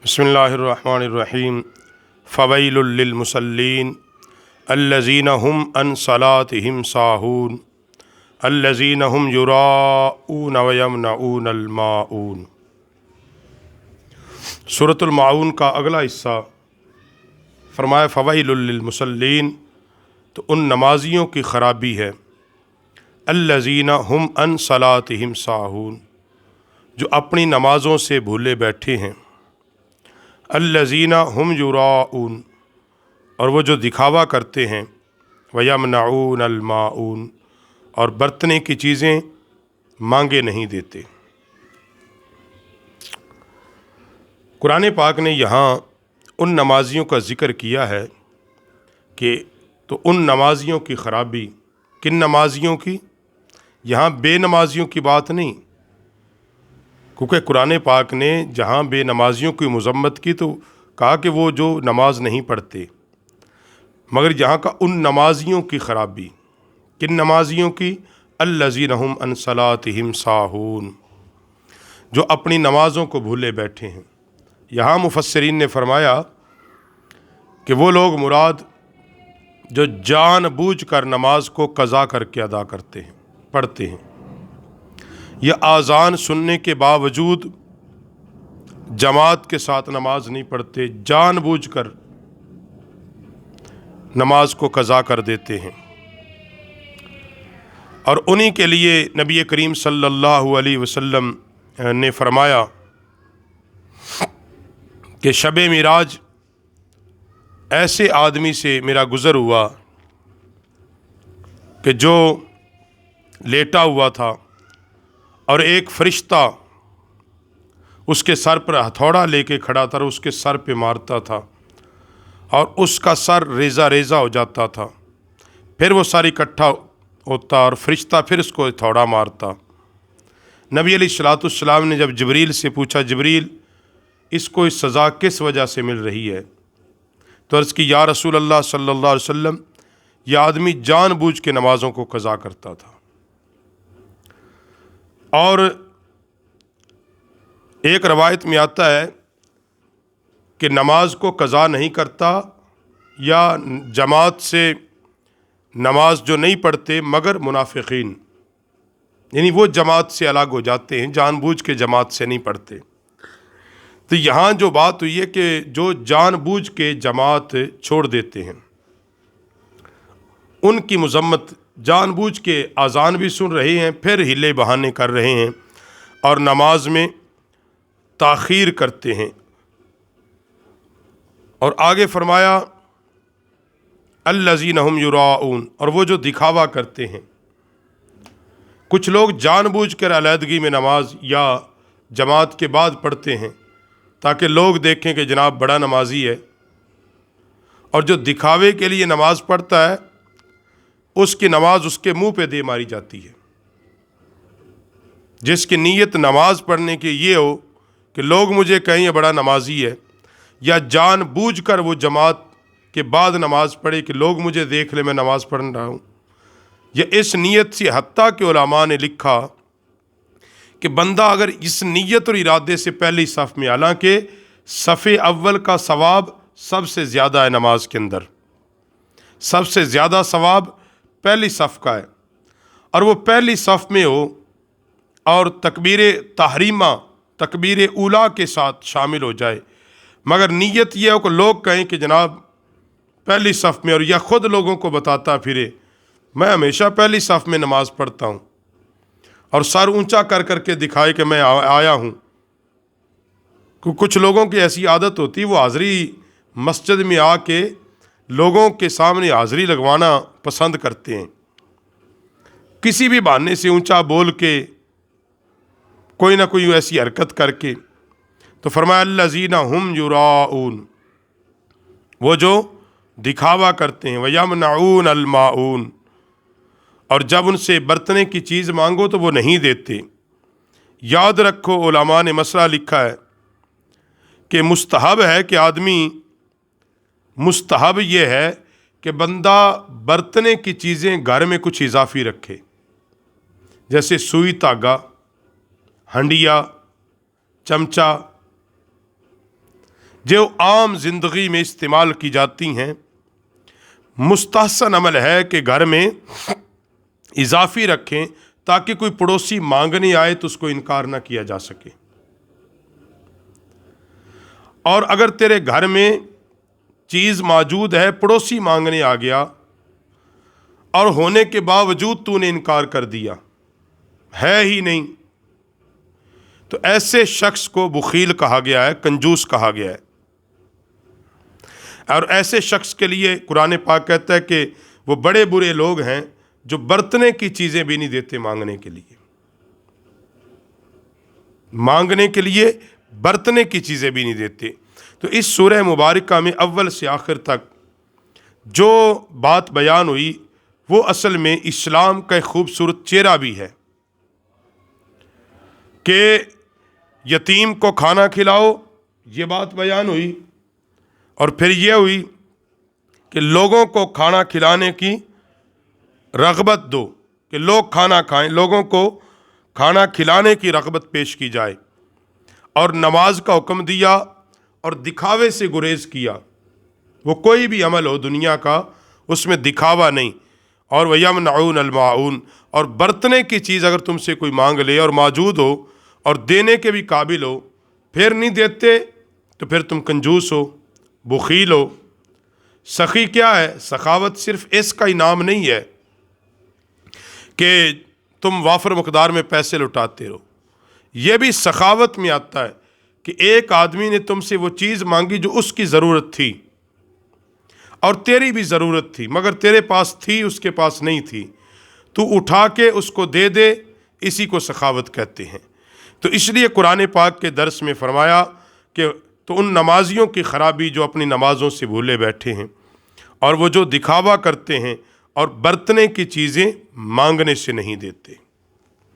बिस्मिल्लाहिर्रहमानिर्रहीम। फ़वैलुल लिलमुसल्लीन अल्लज़ीना हुम अन सलातिहिम साहून अल्लज़ीना हुम युराऊन व यमनऊनल माऊन। सूरतुल माऊन का अगला हिस्सा फरमाया फ़वैलुल लिलमुसल्लीन, तो उन नमाजियों की ख़राबी है। अल्लज़ीना हुम अन सलातिहिम साहून, जो अपनी नमाज़ों से भूले बैठे हैं। अल्लज़ीना हुम युराऊन, और वो जो दिखावा करते हैं। व यमनऊनल माऊन, और बरतने की चीज़ें मांगे नहीं देते। कुरान पाक ने यहाँ उन नमाजियों का ज़िक्र किया है कि तो उन नमाजियों की ख़राबी, किन नमाजियों की? यहाँ बेनमाजियों की बात नहीं, क्योंकि कुरान पाक ने जहाँ बेनमाजियों की मज़म्मत की तो कहा कि वो जो नमाज नहीं पढ़ते, मगर यहाँ का उन नमाजियों की ख़राबी, किन नमाजियों की? अल्लज़ीना हुम अन सलातिहिम साहून, जो अपनी नमाज़ों को भूले बैठे हैं। यहाँ मुफस्सिरीन ने फरमाया कि वो लोग मुराद जो जानबूझ कर नमाज को कज़ा करके अदा करते हैं, पढ़ते हैं, या आज़ान सुनने के बावजूद जमात के साथ नमाज नहीं पढ़ते, जानबूझ कर नमाज को कज़ा कर देते हैं। और उन्हीं के लिए नबी करीम सल्लल्लाहु अलैहि वसल्लम ने फरमाया कि शब-ए मिराज ऐसे आदमी से मेरा गुज़र हुआ कि जो लेटा हुआ था और एक फ़रिश्ता उसके सर पर हथौड़ा लेके खड़ा था और उसके सर पे मारता था और उसका सर रेज़ा रेज़ा हो जाता था। फिर वो सर इकट्ठा होता और फ़रिश्ता फिर उसको हथौड़ा मारता। नबी अलैहिस्सलाम ने जब जिब्रील से पूछा, जिब्रील इसको इस सज़ा किस वजह से मिल रही है? तो अर्ज़ की, या रसूल अल्लाह सल्लल्लाहु अलैहि वसल्लम, यह आदमी जानबूझ के नमाज़ों को कज़ा करता था। और एक रवायत में आता है कि नमाज को कज़ा नहीं करता या जमात से नमाज जो नहीं पढ़ते मगर मुनाफिकीन, यानी वो जमात से अलग हो जाते हैं, जानबूझ के जमात से नहीं पढ़ते। तो यहाँ जो बात हुई है कि जो जानबूझ के जमात छोड़ देते हैं उनकी मज़म्मत, जानबूझ के आज़ान भी सुन रहे हैं फिर हिले बहाने कर रहे हैं और नमाज में ताख़ीर करते हैं। और आगे फरमाया अल्लज़ीना हुम युराऊन, और वो जो दिखावा करते हैं। कुछ लोग जानबूझ कर अलहदगी में नमाज या जमात के बाद पढ़ते हैं ताकि लोग देखें कि जनाब बड़ा नमाजी है, और जो दिखावे के लिए नमाज पढ़ता है उसकी नमाज उसके मुंह पे दे मारी जाती है। जिसकी नीयत नमाज पढ़ने की ये हो कि लोग मुझे कहें ये बड़ा नमाजी है, या जानबूझकर वो जमात के बाद नमाज पढ़े कि लोग मुझे देख ले मैं नमाज पढ़ रहा हूँ, या इस नीयत से, हत्ता के उलमा ने लिखा कि बंदा अगर इस नीयत और इरादे से पहली सफ़ में, हालांकि सफ़े अव्वल का सवाब सबसे ज़्यादा है नमाज के अंदर, सबसे ज़्यादा सवाब पहली सफ़ का है, और वो पहली सफ़ में हो और तकबीर तहरीमा, तकबीर ऊला के साथ शामिल हो जाए, मगर नीयत यह हो कि लोग कहें कि जनाब पहली सफ़ में, और या ख़ुद लोगों को बताता फिरे मैं हमेशा पहली सफ़ में नमाज पढ़ता हूँ, और सर ऊंचा कर करके दिखाए कि मैं आया हूँ। कुछ लोगों की ऐसी आदत होती है, वो हाज़री मस्जिद में आके लोगों के सामने हाज़री लगवाना पसंद करते हैं, किसी भी बहाने से ऊंचा बोल के, कोई ना कोई ऐसी हरकत करके। तो फरमाया अल्लज़ीना हुम युराऊन, वो जो दिखावा करते हैं। व यमनऊनल माऊन, और जब उनसे बरतने की चीज़ मांगो तो वो नहीं देते। याद रखो, उलमा ने मसला लिखा है कि मुस्तहब है कि आदमी, मुस्तहब ये है कि बंदा बरतने की चीज़ें घर में कुछ इजाफी रखे, जैसे सुई धागा, हंडिया, चमचा, जो आम ज़िंदगी में इस्तेमाल की जाती हैं। मुस्तहसन अमल है कि घर में इजाफी रखें ताकि कोई पड़ोसी मांगने आए तो उसको इनकार ना किया जा सके। और अगर तेरे घर में चीज़ मौजूद है, पड़ोसी मांगने आ गया और होने के बावजूद तूने इनकार कर दिया, है ही नहीं, तो ऐसे शख्स को बुखील कहा गया है, कंजूस कहा गया है। और ऐसे शख्स के लिए कुरान पाक कहता है कि वो बड़े बुरे लोग हैं जो बरतने की चीज़ें भी नहीं देते मांगने के लिए, मांगने के लिए बरतने की चीज़ें भी नहीं देते। तो इस सूरह मुबारका में अव्वल से आखिर तक जो बात बयान हुई वो असल में इस्लाम का एक खूबसूरत चेहरा भी है कि यतीम को खाना खिलाओ, ये बात बयान हुई। और फिर ये हुई कि लोगों को खाना खिलाने की रग़बत दो, कि लोग खाना खाएं, लोगों को खाना खिलाने की रग़बत पेश की जाए। और नमाज का हुक्म दिया और दिखावे से गुरेज किया। वो कोई भी अमल हो दुनिया का, उसमें दिखावा नहीं। और वयमनऊन अलमाऊन, और बरतने की चीज़ अगर तुमसे कोई मांग ले और मौजूद हो और देने के भी काबिल हो, फिर नहीं देते तो फिर तुम कंजूस हो, बुखील हो। सखी क्या है? सखावत सिर्फ इसका इनाम नहीं है कि तुम वाफर मकदार में पैसे लुटाते रहो, ये भी सखावत में आता है कि एक आदमी ने तुमसे वो चीज़ मांगी जो उसकी ज़रूरत थी और तेरी भी ज़रूरत थी, मगर तेरे पास थी, उसके पास नहीं थी, तू उठा के उसको दे दे, इसी को सखावत कहते हैं। तो इसलिए कुरान पाक के दर्स में फरमाया कि तो उन नमाजियों की ख़राबी जो अपनी नमाज़ों से भूले बैठे हैं और वो जो दिखावा करते हैं और बरतने की चीज़ें मांगने से नहीं देते।